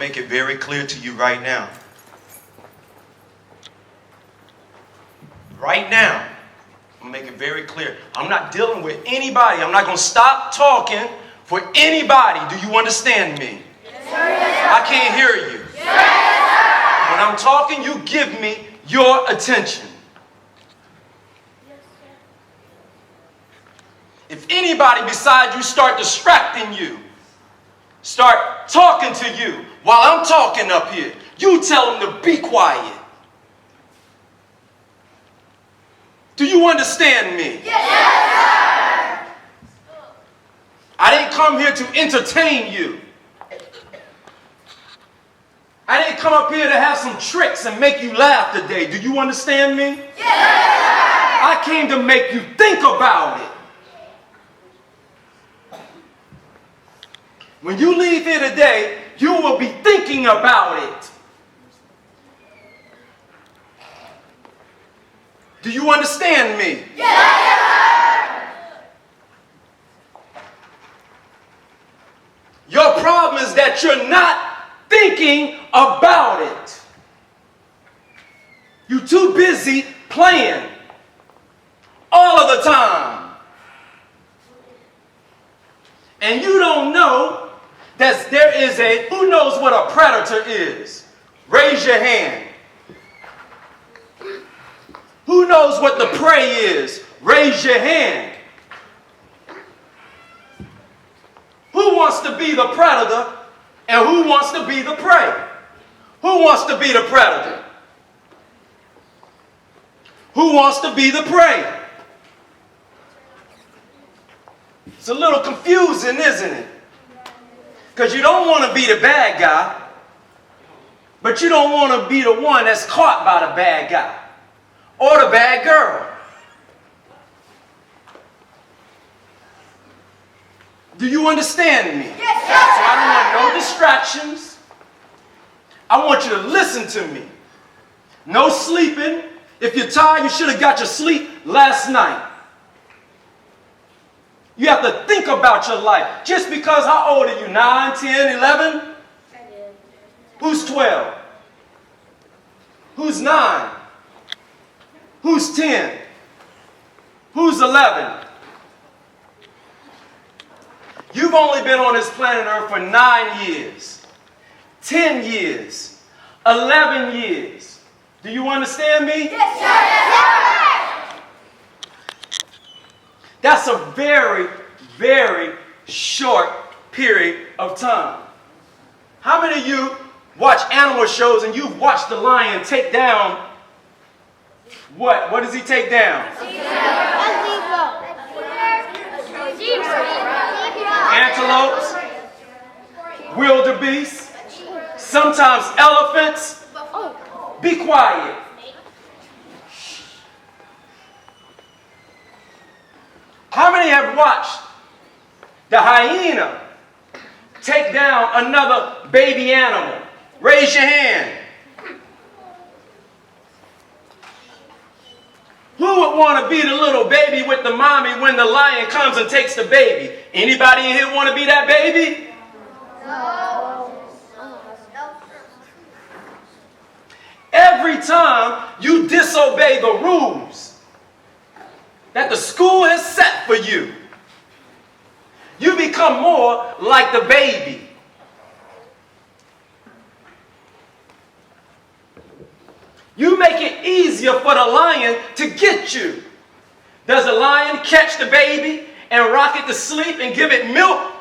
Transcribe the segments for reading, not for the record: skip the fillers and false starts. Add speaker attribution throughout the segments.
Speaker 1: make it very clear to you right now. Right now, I'm going to make it very clear. I'm not dealing with anybody. I'm not going to stop talking for anybody. Do you understand me?
Speaker 2: Yes, sir. Yes, sir.
Speaker 1: I can't hear you.
Speaker 2: Yes,
Speaker 1: when I'm talking, you give me your attention.
Speaker 2: yes,
Speaker 1: If anybody beside you start distracting you, start talking to you while I'm talking up here, you tell them to be quiet. Do you understand me?
Speaker 2: yes, sir.
Speaker 1: I didn't come here to entertain you. I didn't come up here to have some tricks and make you laugh today. Do you understand me?
Speaker 2: Yes, sir.
Speaker 1: I came to make you think about it. When you leave here today, you will be thinking about it. Do you understand me?
Speaker 2: Yes,
Speaker 1: Your problem is that you're not thinking about it. You're too busy playing all of the time. And you don't know that there is a, who knows what a predator is? Raise your hand. Who knows what the prey is? Raise your hand. Who wants to be the predator and who wants to be the prey? Who wants to be the predator? Who wants to be the prey? It's a little confusing, isn't it? Because you don't want to be the bad guy, but you don't want to be the one that's caught by the bad guy or the bad girl. Do you understand me?
Speaker 2: yes,
Speaker 1: So I don't want no distractions. I want you to listen to me. No sleeping. If you're tired, you should have got your sleep last night. You have to think about your life. Just because, how old are you? 9, 10, 11? Who's 12? Who's 9? Who's 10? Who's 11? You've only been on this planet Earth for 9 years, 10 years, 11 years. Do you understand me?
Speaker 2: yes, sir.
Speaker 1: That's a very, very short period of time. How many of you watch animal shows and you've watched the lion take down what? What does he take down? Antelopes, wildebeest, sometimes elephants. Be quiet. How many have watched the hyena take down another baby animal? Raise your hand. Who would want to be the little baby with the mommy when the lion comes and takes the baby? Anybody in here want to be that baby? Every time you disobey the rules that the school has set for you, you become more like the baby. You make it easier for the lion to get you. Does the lion catch the baby and rock it to sleep and give it milk?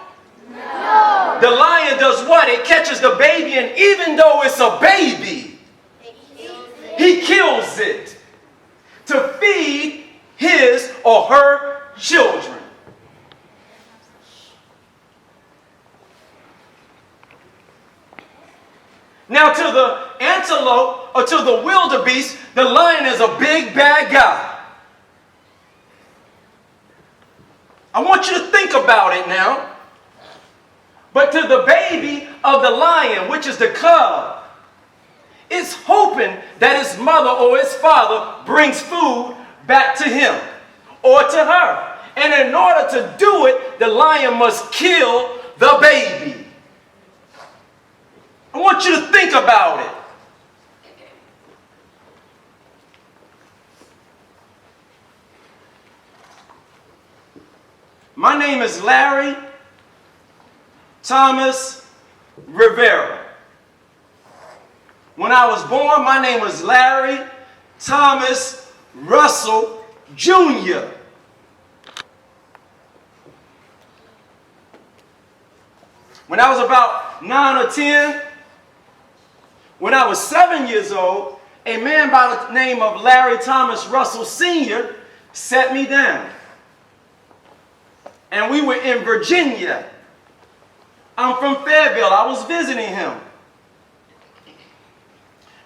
Speaker 2: No.
Speaker 1: The lion does what? It catches the baby, and even though it's a baby, he kills it to feed his or her children. Now, to the antelope or to the wildebeest, the lion is a big bad guy. I want you to think about it now. But to the baby of the lion, which is the cub, it's hoping that his mother or his father brings food back to him or to her. And in order to do it, the lion must kill the baby. I want you to think about it. My name is Larry Thomas Rivera. When I was born, my name was Larry Thomas Russell Jr. When I was about 9 or 10, when I was 7 years old, a man by the name of Larry Thomas Russell Sr. sat me down. And we were in Virginia. I'm from Fayetteville. I was visiting him.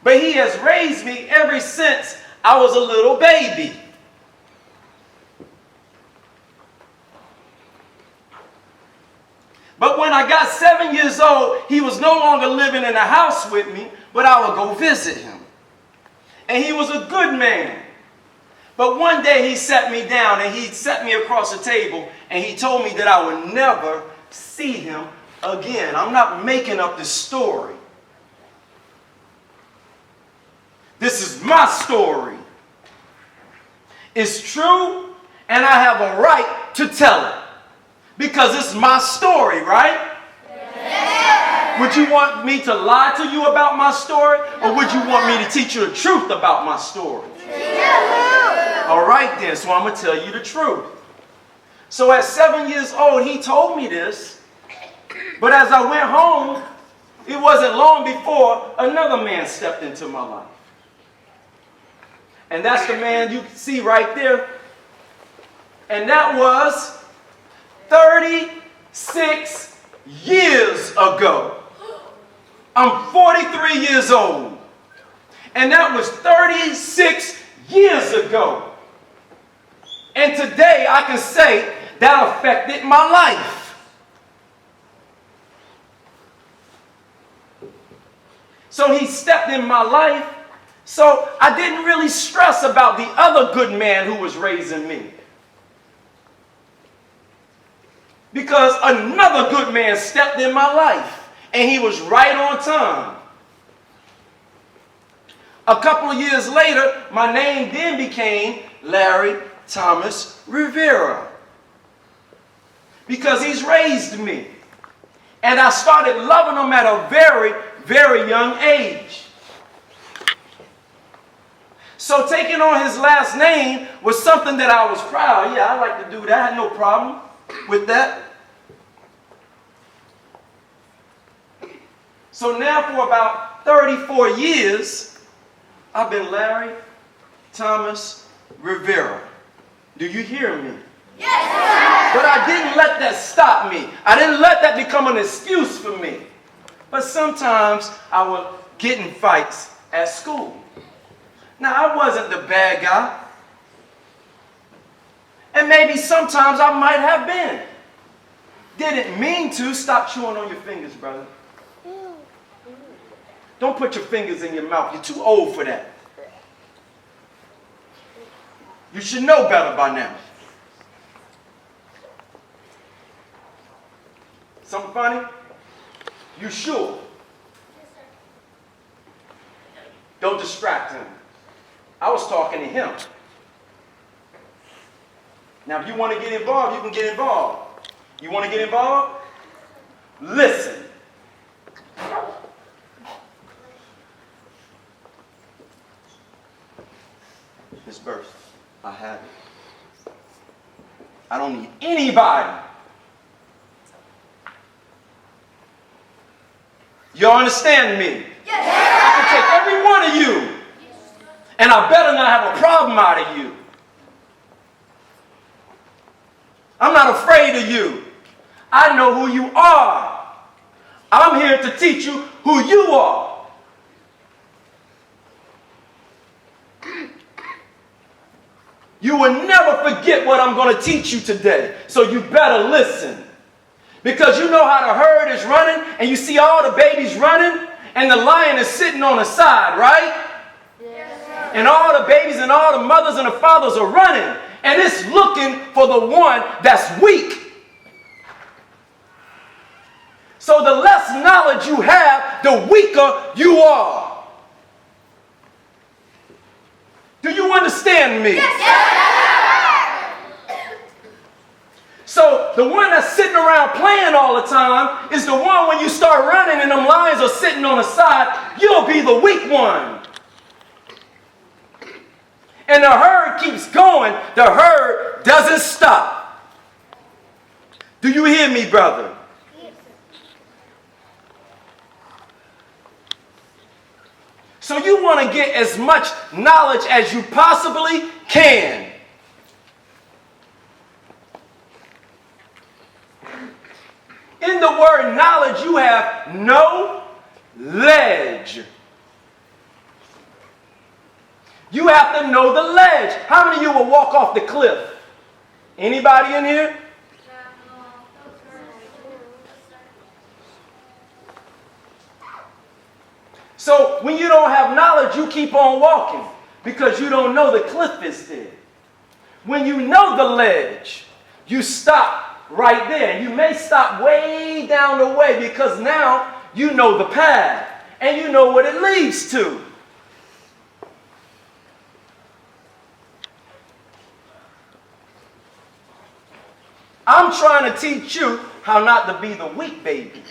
Speaker 1: But he has raised me ever since I was a little baby. But when I got 7 years old, he was no longer living in the house with me, but I would go visit him. And he was a good man. But one day he sat me down and he set me across the table and he told me that I would never see him again. I'm not making up this story. This is my story. It's true, and I have a right to tell it. Because it's my story, right?
Speaker 2: Yes.
Speaker 1: Would you want me to lie to you about my story? Or would you want me to teach you the truth about my story? All right then, so I'm going to tell you the truth. So at 7 years old, he told me this. But as I went home, it wasn't long before another man stepped into my life. And that's the man you see right there. And that was 36 years ago. I'm 43 years old. And that was 36 years ago. And today I can say that affected my life. So he stepped in my life. So I didn't really stress about the other good man who was raising me. Because another good man stepped in my life. And he was right on time. A couple of years later, my name then became Larry Thomas Rivera. Because he's raised me. And I started loving him at a very, very young age. So taking on his last name was something that I was proud. Yeah, I like to do that. I had no problem with that. So now for about 34 years, I've been Larry Thomas Rivera. Do you hear me?
Speaker 2: Yes,
Speaker 1: but I didn't let that stop me. I didn't let that become an excuse for me. But sometimes I would get in fights at school. Now, I wasn't the bad guy. And maybe sometimes I might have been. Didn't mean to. Stop chewing on your fingers, brother. Don't put your fingers in your mouth. You're too old for that. You should know better by now. Something funny? You sure? Don't distract him. I was talking to him. Now, if you want to get involved, you can get involved. You want to get involved? Listen. Miss Burst, I have it. I don't need anybody. You understand me?
Speaker 2: yes,
Speaker 1: I can take every one of you. And I better not have a problem out of you. I'm not afraid of you. I know who you are. I'm here to teach you who you are. You will never forget what I'm going to teach you today. So you better listen. Because you know how the herd is running and you see all the babies running and the lion is sitting on the side, right? And all the babies and all the mothers and the fathers are running. And it's looking for the one that's weak. So the less knowledge you have, the weaker you are. Do you understand me?
Speaker 2: Yes,
Speaker 1: So the one that's sitting around playing all the time is the one when you start running and them lions are sitting on the side, you'll be the weak one. And the herd keeps going. The herd doesn't stop. Do you hear me, brother? So you want to get as much knowledge as you possibly can. In the word knowledge, you have knowledge. You have to know the ledge. How many of you will walk off the cliff? Anybody in here? So when you don't have knowledge, you keep on walking because you don't know the cliff is there. When you know the ledge, you stop right there. You may stop way down the way because now you know the path and you know what it leads to. I'm trying to teach you how not to be the weak baby.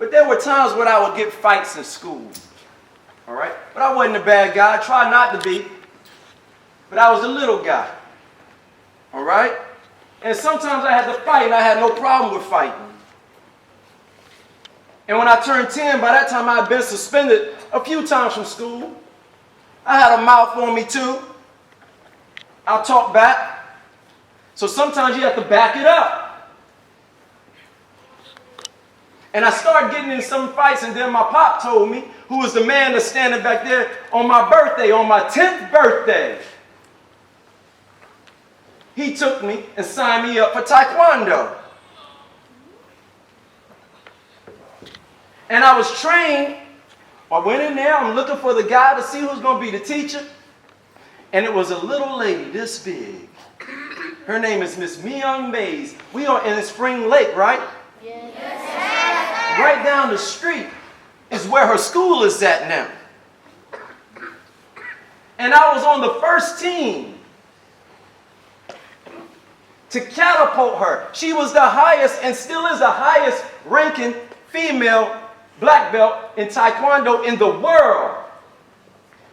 Speaker 1: But there were times when I would get fights in school. All right? But I wasn't a bad guy. I tried not to be. But I was a little guy. All right? And sometimes I had to fight, and I had no problem with fighting. And when I turned 10, by that time I had been suspended a few times from school. I had a mouth on me too. I'll talk back. So sometimes you have to back it up. And I started getting in some fights, and then my pop told me, who was the man that's standing back there on my birthday, on my 10th birthday. He took me and signed me up for Taekwondo. And I was trained. I went in there, I'm looking for the guy to see who's going to be the teacher. And it was a little lady this big. Her name is Miss Myung Mays. We are in Spring Lake, right?
Speaker 2: yes.
Speaker 1: Right down the street is where her school is at now. And I was on the first team to catapult her. She was the highest and still is the highest ranking female black belt in Taekwondo in the world.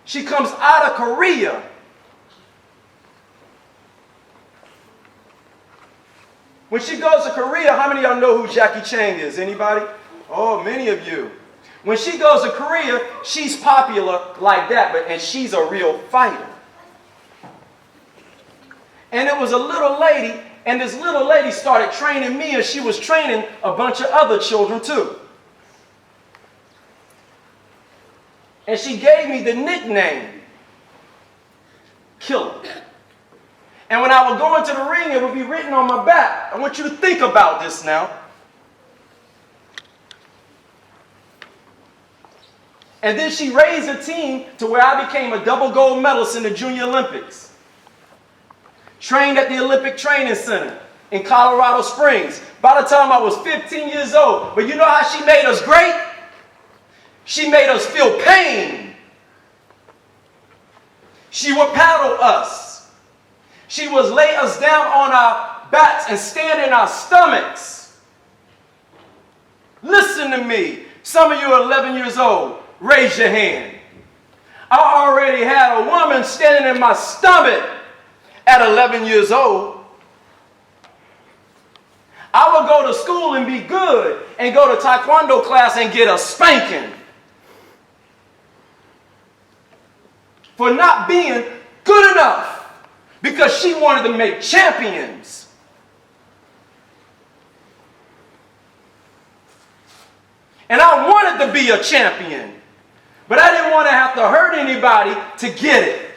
Speaker 1: She comes out of Korea. When she goes to Korea, how many of y'all know who Jackie Chan is? Anybody? Oh, many of you. When she goes to Korea, she's popular like that, and she's a real fighter. And it was a little lady, and this little lady started training me, and she was training a bunch of other children too. And she gave me the nickname, Killer. And when I would go into the ring, it would be written on my back. I want you to think about this now. And then she raised a team to where I became a double gold medalist in the Junior Olympics. Trained at the Olympic Training Center in Colorado Springs. By the time I was 15 years old. But you know how she made us great? She made us feel pain. She would paddle us. She would lay us down on our backs and stand in our stomachs. Listen to me. Some of you are 11 years old. Raise your hand. I already had a woman standing in my stomach at 11 years old. I would go to school and be good and go to Taekwondo class and get a spanking for not being good enough because she wanted to make champions. And I wanted to be a champion, but I didn't want to have to hurt anybody to get it.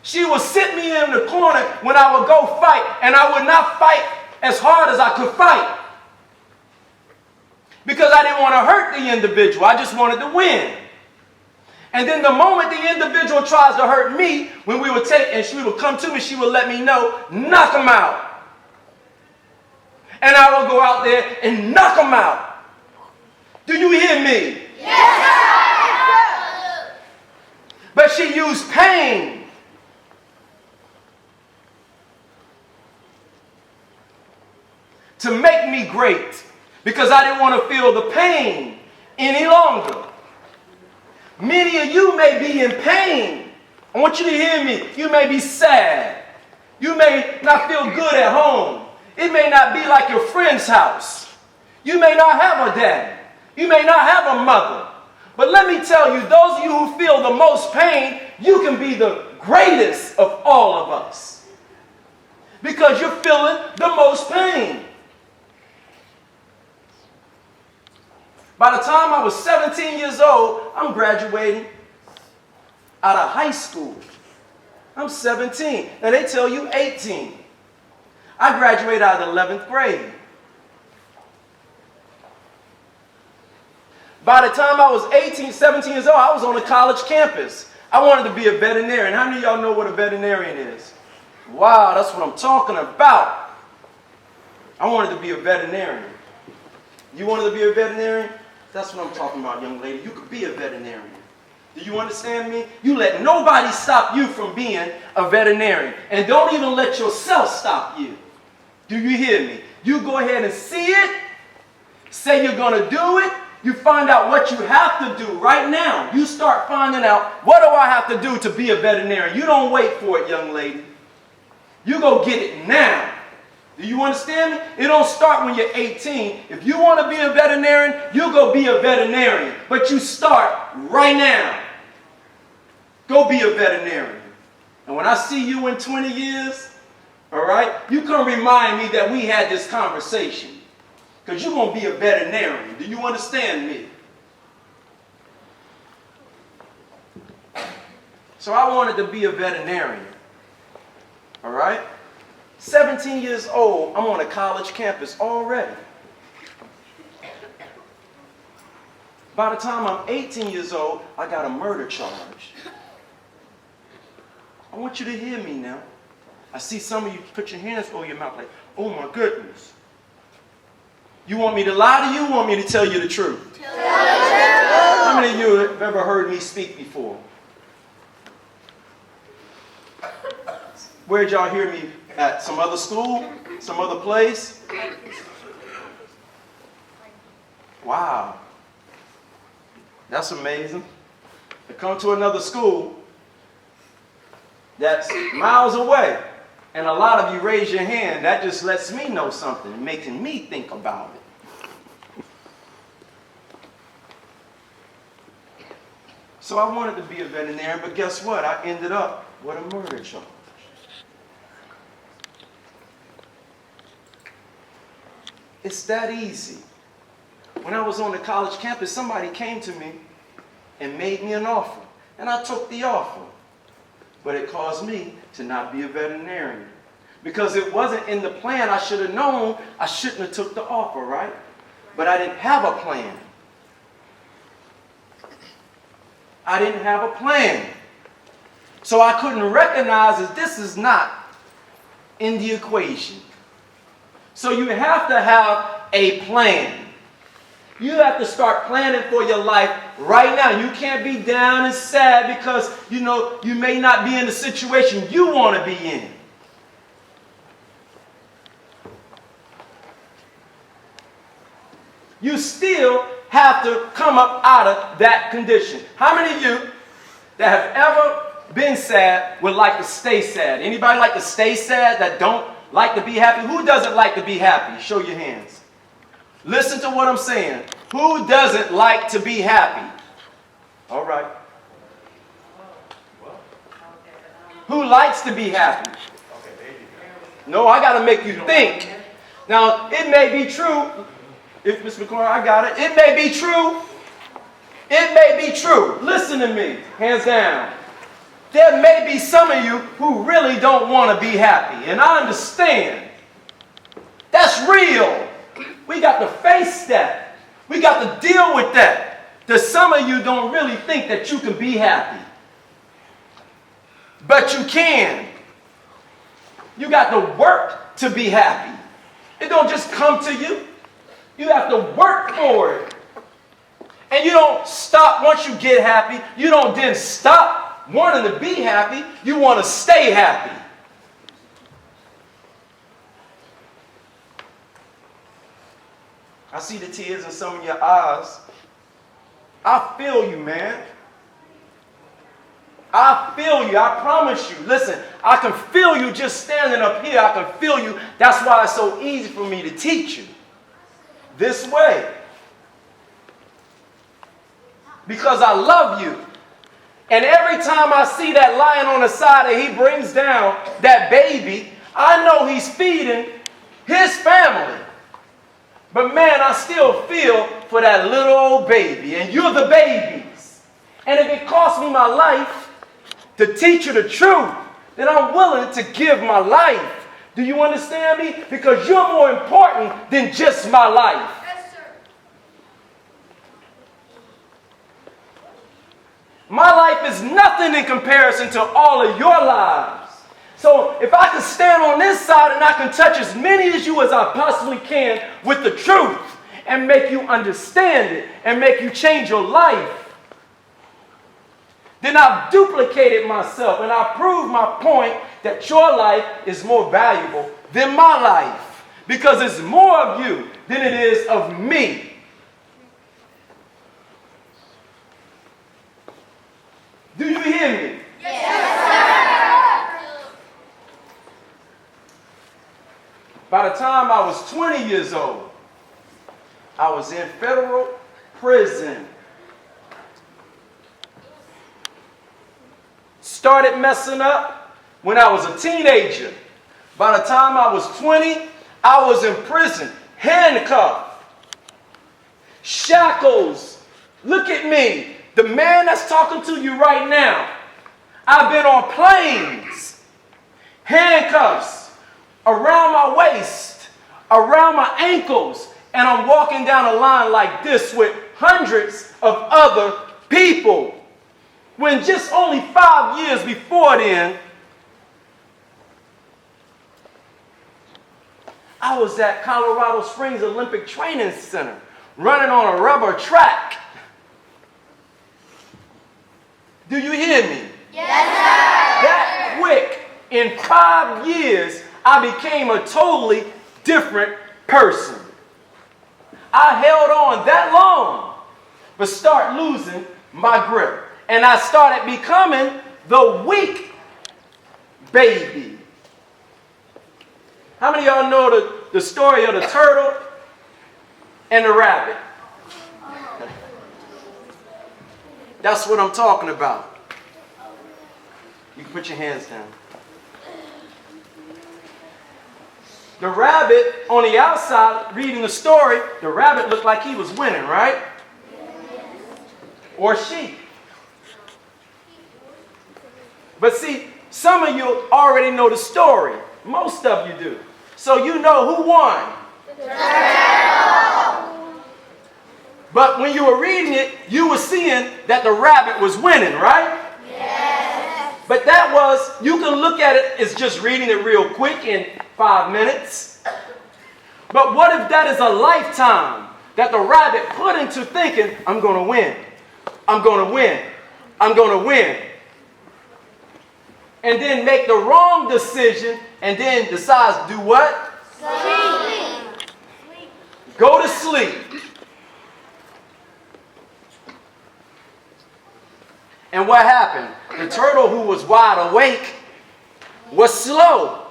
Speaker 1: She would sit me in the corner when I would go fight, and I would not fight as hard as I could fight because I didn't want to hurt the individual. I just wanted to win. And then the moment the individual tries to hurt me, when we would take, and she would come to me, she would let me know, knock them out. And I would go out there and knock them out. Do you hear me?
Speaker 2: Yes.
Speaker 1: But she used pain to make me great because I didn't want to feel the pain any longer. Many of you may be in pain. I want you to hear me. You may be sad. You may not feel good at home. It may not be like your friend's house. You may not have a dad. You may not have a mother. But let me tell you, those of you who feel the most pain, you can be the greatest of all of us. Because you're feeling the most pain. By the time I was 17 years old, I'm graduating out of high school. I'm 17. Now they tell you 18. I graduated out of the 11th grade. By the time I was 18, 17 years old, I was on a college campus. I wanted to be a veterinarian. How many of y'all know what a veterinarian is? Wow, that's what I'm talking about. I wanted to be a veterinarian. You wanted to be a veterinarian? That's what I'm talking about, young lady. You could be a veterinarian. Do you understand me? You let nobody stop you from being a veterinarian. And don't even let yourself stop you. Do you hear me? You go ahead and see it. Say you're going to do it. You find out what you have to do right now. You start finding out, what do I have to do to be a veterinarian? You don't wait for it, young lady. You go get it now. Do you understand me? It don't start when you're 18. If you want to be a veterinarian, you go be a veterinarian. But you start right now. Go be a veterinarian. And when I see you in 20 years, all right, you can remind me that we had this conversation. Because you're going to be a veterinarian. Do you understand me? So I wanted to be a veterinarian. All right? 17 years old, I'm on a college campus already. By the time I'm 18 years old, I got a murder charge. I want you to hear me now. I see some of you put your hands over your mouth like, oh my goodness. You want me to lie to you or want me to tell you the truth?
Speaker 2: Tell the truth.
Speaker 1: How many of you have ever heard me speak before? Where'd y'all hear me at? Some other school? Some other place? Wow. That's amazing. To come to another school that's miles away, and a lot of you raise your hand, that just lets me know something, making me think about it. So I wanted to be a veterinarian, but guess what? I ended up with a murder charge. It's that easy. When I was on the college campus, somebody came to me and made me an offer. And I took the offer. But it caused me to not be a veterinarian. Because it wasn't in the plan. I should have known I shouldn't have took the offer, right? But I didn't have a plan. I didn't have a plan. So I couldn't recognize that this is not in the equation. So you have to have a plan. You have to start planning for your life right now. You can't be down and sad because, you may not be in the situation you want to be in. You still have to come up out of that condition. How many of you that have ever been sad would like to stay sad? Anybody like to stay sad that don't like to be happy? Who doesn't like to be happy? Show your hands. Listen to what I'm saying. Who doesn't like to be happy? All right. Who likes to be happy? No, I got to make you think. Now, it may be true. If Ms. McClure, I got it. It may be true. It may be true. Listen to me. Hands down. There may be some of you who really don't want to be happy. And I understand. That's real. We got to face that. We got to deal with that. that some of you don't really think that you can be happy. But you can. You got to work to be happy. It don't just come to you. You have to work for it. And you don't stop once you get happy. You don't then stop wanting to be happy. You want to stay happy. I see the tears in some of your eyes. I feel you, man. I feel you. I promise you. Listen, I can feel you just standing up here. I can feel you. That's why it's so easy for me to teach you this way. Because I love you. And every time I see that lion on the side and he brings down that baby, I know he's feeding his family. But man, I still feel for that little old baby. And you're the babies. And if it costs me my life to teach you the truth, then I'm willing to give my life. Do you understand me? Because you're more important than just my life.
Speaker 2: Yes, sir.
Speaker 1: My life is nothing in comparison to all of your lives. So if I can stand on this side and I can touch as many as you as I possibly can with the truth and make you understand it and make you change your life, then I've duplicated myself and I proved my point that your life is more valuable than my life because it's more of you than it is of me. Do you hear me? By the time I was 20 years old, I was in federal prison. Started messing up when I was a teenager. By the time I was 20, I was in prison, handcuffed, shackles. Look at me, the man that's talking to you right now. I've been on planes, handcuffs around my waist, around my ankles, and I'm walking down a line like this with hundreds of other people. When just only 5 years before then, I was at Colorado Springs Olympic Training Center, running on a rubber track. Do you hear me?
Speaker 2: Yes, sir.
Speaker 1: That quick, in 5 years, I became a totally different person. I held on that long, but start losing my grip. And I started becoming the weak baby. How many of y'all know the story of the turtle and the rabbit? That's what I'm talking about. You can put your hands down. The rabbit, on the outside, reading the story, the rabbit looked like he was winning, right? Or she. But see, some of you already know the story. Most of you do. So you know who won.
Speaker 2: The turtle.
Speaker 1: But when you were reading it, you were seeing that the rabbit was winning, right?
Speaker 2: Yes.
Speaker 1: But that was, you can look at it as just reading it real quick in 5 minutes. But what if that is a lifetime that the rabbit put into thinking, I'm going to win. I'm going to win. I'm going to win. And then make the wrong decision and then decides to do what?
Speaker 2: Sleep.
Speaker 1: Go to sleep. And what happened? The turtle, who was wide awake, was slow.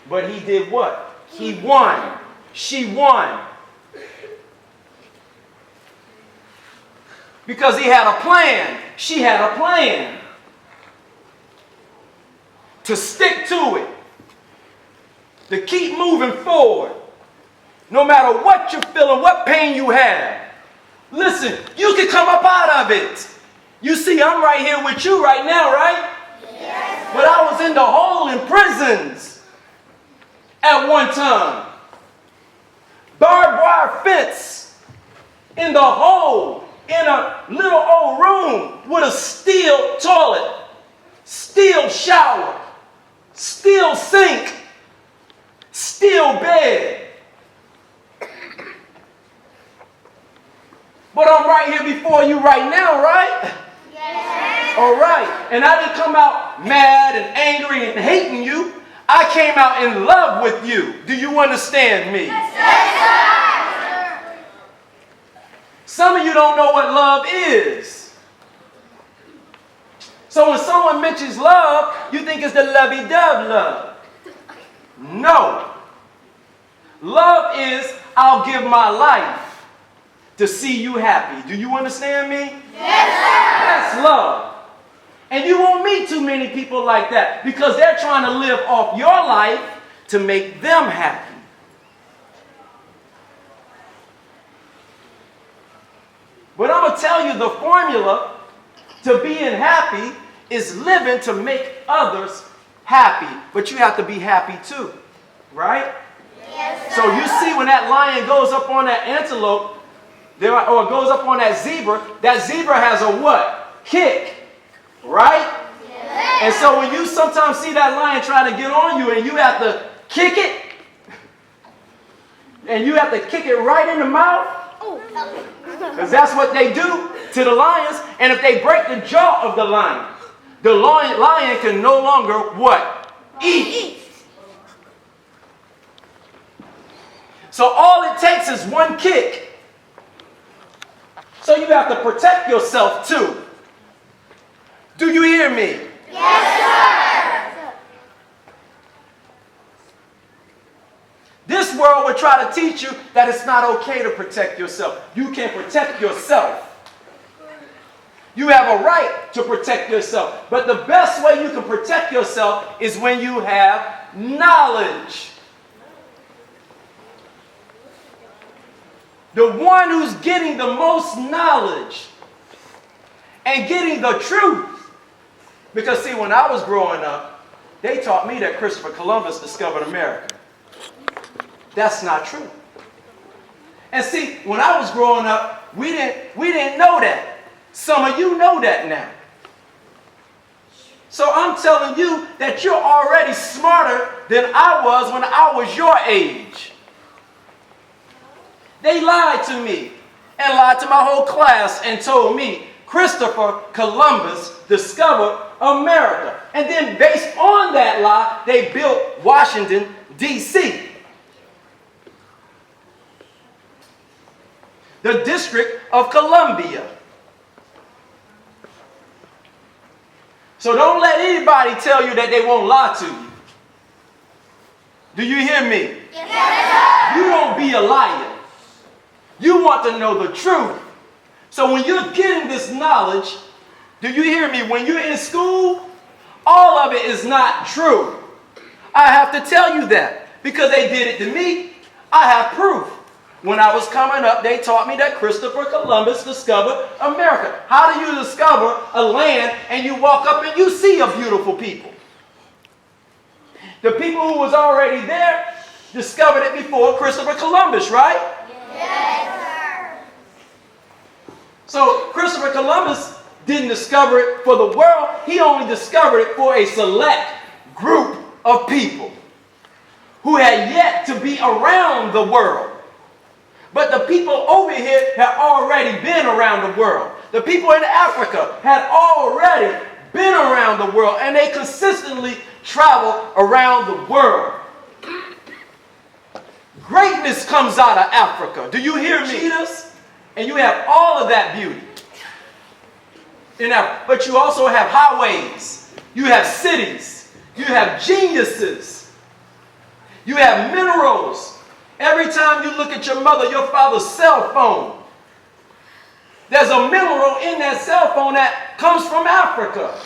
Speaker 1: But he did what? He won. She won. Because he had a plan. She had a plan. To stick to it. To keep moving forward. No matter what you're feeling, what pain you have. Listen, you can come up out of it. You see, I'm right here with you right now, right?
Speaker 2: Yes.
Speaker 1: But I was in the hole in prisons at one time. Barbed wire fence in the hole in a little old room with a steel toilet, steel shower, steel sink, steel bed. But I'm right here before you right now, right?
Speaker 2: Yes.
Speaker 1: All right. And I didn't come out mad and angry and hating you. I came out in love with you. Do you understand me?
Speaker 2: Yes, sir.
Speaker 1: Some of you don't know what love is. So when someone mentions love, you think it's the lovey-dove love. No. Love is, I'll give my life to see you happy. Do you understand me?
Speaker 2: Yes, sir.
Speaker 1: That's love. And you won't meet too many people like that because they're trying to live off your life to make them happy. But I'm going to tell you the formula to being happy is living to make others happy. But you have to be happy too, right?
Speaker 2: Yes, sir.
Speaker 1: So you see when that lion goes up on that antelope, or goes up on that zebra has a what? Kick, right?
Speaker 2: Yes.
Speaker 1: And so when you sometimes see that lion trying to get on you and you have to kick it, and you have to kick it right in the mouth, because that's what they do to the lions. And if they break the jaw of the lion can no longer what? Eat. So all it takes is one kick. So you have to protect yourself too. Do you hear me?
Speaker 2: Yes, sir.
Speaker 1: This world will try to teach you that it's not okay to protect yourself. You can protect yourself. You have a right to protect yourself. But the best way you can protect yourself is when you have knowledge. The one who's getting the most knowledge and getting the truth. Because see, when I was growing up, they taught me that Christopher Columbus discovered America. That's not true. And see, when I was growing up, we didn't know that. Some of you know that now. So I'm telling you that you're already smarter than I was when I was your age. They lied to me and lied to my whole class and told me Christopher Columbus discovered America. And then based on that lie, they built Washington, D.C. The District of Columbia. So don't let anybody tell you that they won't lie to you. Do you hear me?
Speaker 2: Yes, sir.
Speaker 1: You don't be a liar. You want to know the truth. So when you're getting this knowledge, do you hear me? When you're in school, all of it is not true. I have to tell you that because they did it to me. I have proof. When I was coming up, they taught me that Christopher Columbus discovered America. How do you discover a land and you walk up and you see a beautiful people? The people who was already there discovered it before Christopher Columbus, right?
Speaker 2: Yes, sir.
Speaker 1: So Christopher Columbus didn't discover it for the world. He only discovered it for a select group of people who had yet to be around the world. But the people over here had already been around the world. The people in Africa had already been around the world, and they consistently travel around the world. Greatness comes out of Africa. Do you hear me? Cheetahs, and you have all of that beauty in Africa. But you also have highways. You have cities. You have geniuses. You have minerals. Every time you look at your mother, your father's cell phone, there's a mineral in that cell phone that comes from Africa.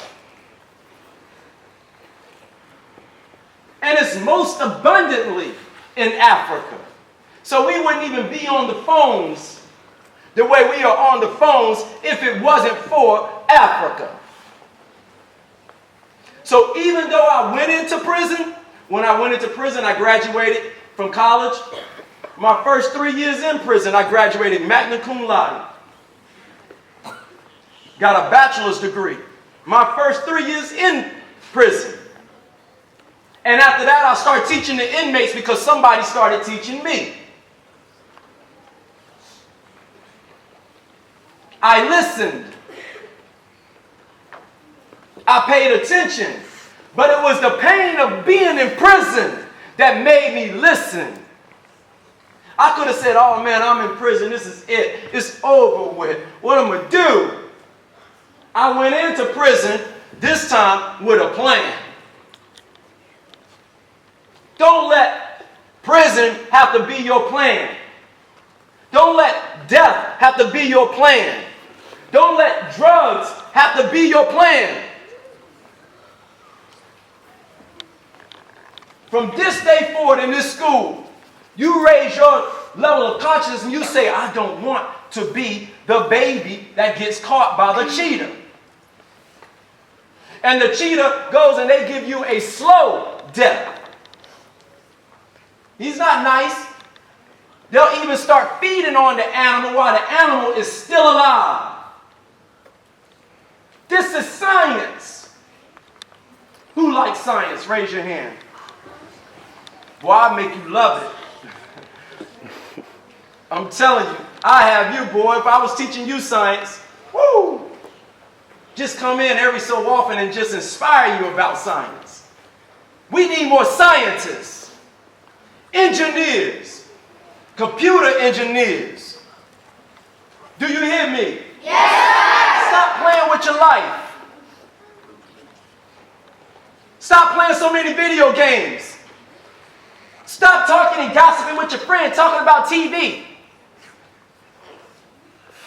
Speaker 1: And it's most abundantly in Africa. So we wouldn't even be on the phones the way we are on the phones if it wasn't for Africa. So even though I went into prison, when I went into prison, I graduated from college. My first 3 years in prison, I graduated magna cum laude. got a bachelor's degree. My first 3 years in prison. And after that, I started teaching the inmates because somebody started teaching me. I listened. I paid attention. But it was the pain of being in prison that made me listen. I could have said, oh man, I'm in prison. This is it. It's over with. What I'm going to do? I went into prison, this time with a plan. Don't let prison have to be your plan. Don't let death have to be your plan. Don't let drugs have to be your plan. From this day forward in this school, you raise your level of consciousness and you say, I don't want to be the baby that gets caught by the cheetah. And the cheetah goes and they give you a slow death. He's not nice. They'll even start feeding on the animal while the animal is still alive. This is science. Who likes science? Raise your hand. Boy, I make you love it. I'm telling you, I have you, boy. If I was teaching you science, woo! Just come in every so often and just inspire you about science. We need more scientists, engineers, computer engineers. Do you hear me?
Speaker 2: Yes, sir.
Speaker 1: Stop playing with your life. Stop playing so many video games. Stop talking and gossiping with your friends, talking about TV.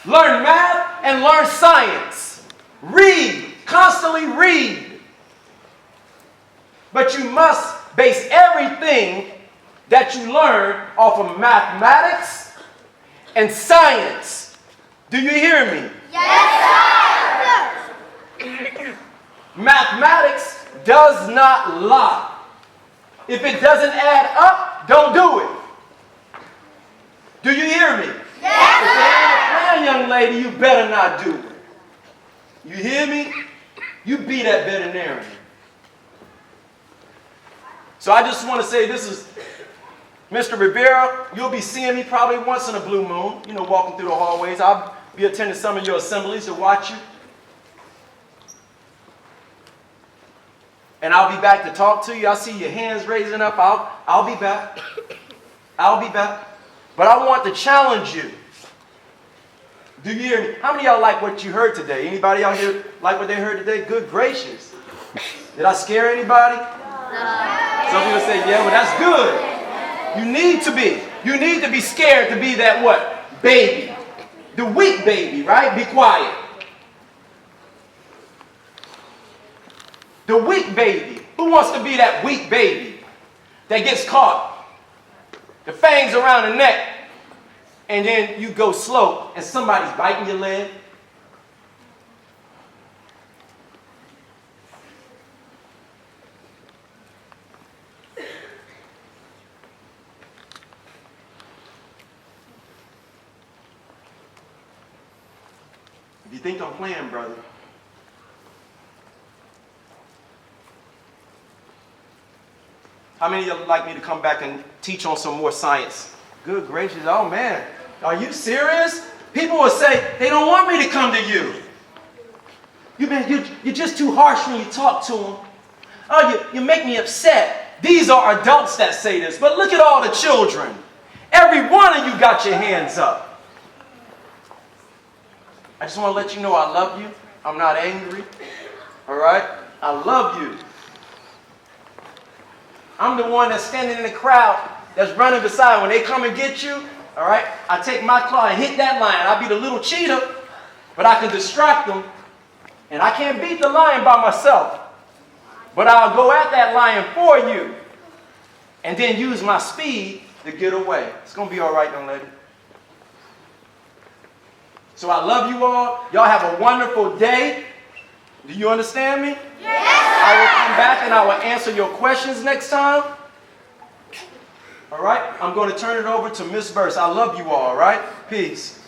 Speaker 1: Learn math and learn science. Read. Constantly read. But you must base everything that you learn off of mathematics and science. Do you hear me?
Speaker 2: Yes, sir.
Speaker 1: Mathematics does not lie. If it doesn't add up, don't do it. Do you hear me?
Speaker 2: Yes,
Speaker 1: If it ain't a plan, young lady, you better not do it. You hear me? You be that veterinarian. So I just want to say this is Mr. Rivera. You'll be seeing me probably once in a blue moon, walking through the hallways. I'll be attending some of your assemblies to watch you. And I'll be back to talk to you. I see your hands raising up. I'll be back. I'll be back. But I want to challenge you. Do you hear me? How many of y'all like what you heard today? Anybody out here like what they heard today? Good gracious. Did I scare anybody? No. Some people say, yeah, well, that's good. You need to be. You need to be scared to be that what? Baby. The weak baby, right? Be quiet. The weak baby. Who wants to be that weak baby that gets caught? The fangs around the neck. And then you go slow and somebody's biting your leg. If you think I'm playing, brother, how many of you like me to come back and teach on some more science? Good gracious, oh man, are you serious? People will say, they don't want me to come to you. You're just too harsh when you talk to them. Oh, you make me upset. These are adults that say this, but look at all the children. Every one of you got your hands up. I just want to let you know I love you. I'm not angry. All right? I love you. I'm the one that's standing in the crowd that's running beside. When they come and get you, all right, I take my claw and hit that lion. I'll be the little cheetah, but I can distract them. And I can't beat the lion by myself. But I'll go at that lion for you and then use my speed to get away. It's going to be all right, young lady. So I love you all. Y'all have a wonderful day. Do you understand me?
Speaker 2: Yes,
Speaker 1: I will come back and I will answer your questions next time. All right? I'm going to turn it over to Miss Verse. I love you all right? Peace.